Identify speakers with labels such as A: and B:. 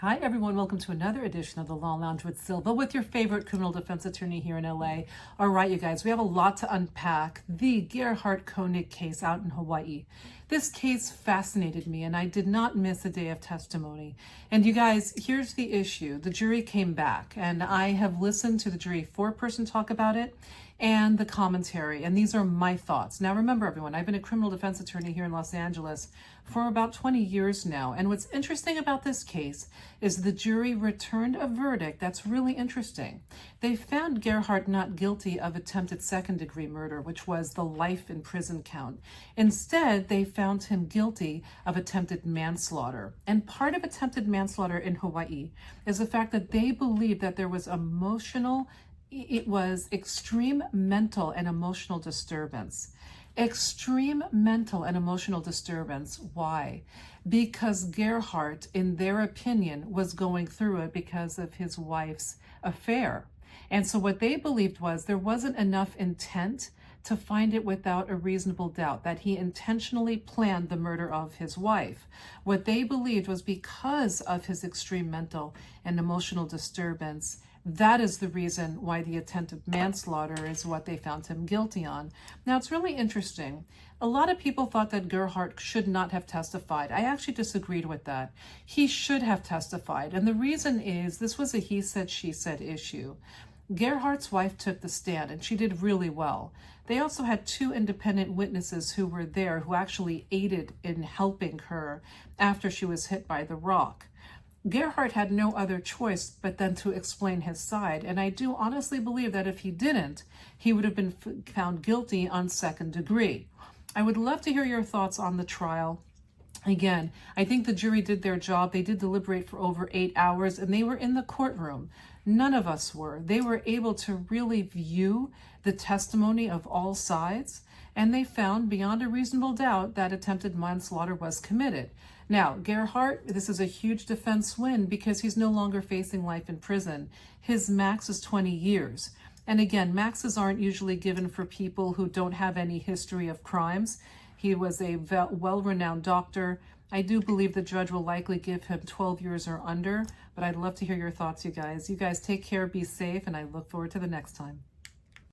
A: Hi everyone, welcome to another edition of the Law Lounge with Silva with your favorite criminal defense attorney here in LA. All right, you guys, we have a lot to unpack. The Gerhard Koenig case out in Hawaii. This case fascinated me and I did not miss a day of testimony. And you guys, here's the issue. The jury came back and I have listened to the jury foreperson talk about it and the commentary, and these are my thoughts. Now remember everyone, I've been a criminal defense attorney here in Los Angeles for about 20 years now, and what's interesting about this case is the jury returned a verdict that's really interesting. They found Gerhard not guilty of attempted second-degree murder, which was the life in prison count. Instead, they found him guilty of attempted manslaughter. And part of attempted manslaughter in Hawaii is the fact that they believed that there was extreme mental and emotional disturbance. Extreme mental and emotional disturbance. Why? Because Gerhard, in their opinion, was going through it because of his wife's affair. And so what they believed was there wasn't enough intent to find it without a reasonable doubt that he intentionally planned the murder of his wife. What they believed was because of his extreme mental and emotional disturbance, that is the reason why the attempted manslaughter is what they found him guilty on. Now, it's really interesting. A lot of people thought that Gerhard should not have testified. I actually disagreed with that. He should have testified. And the reason is this was a he said, she said issue. Gerhard's wife took the stand and she did really well. They also had two independent witnesses who were there who actually aided in helping her after she was hit by the rock. Gerhard had no other choice but then to explain his side, and I do honestly believe that if he didn't, he would have been found guilty on second degree. I would love to hear your thoughts on the trial. Again, I think the jury did their job. They did deliberate for over 8 hours, and they were in the courtroom. None of us were. They were able to really view the testimony of all sides, and they found beyond a reasonable doubt that attempted manslaughter was committed. Now, Gerhard, this is a huge defense win because he's no longer facing life in prison. His max is 20 years. And again, maxes aren't usually given for people who don't have any history of crimes. He was a well-renowned doctor. I do believe the judge will likely give him 12 years or under, but I'd love to hear your thoughts, you guys. You guys take care, be safe, and I look forward to the next time.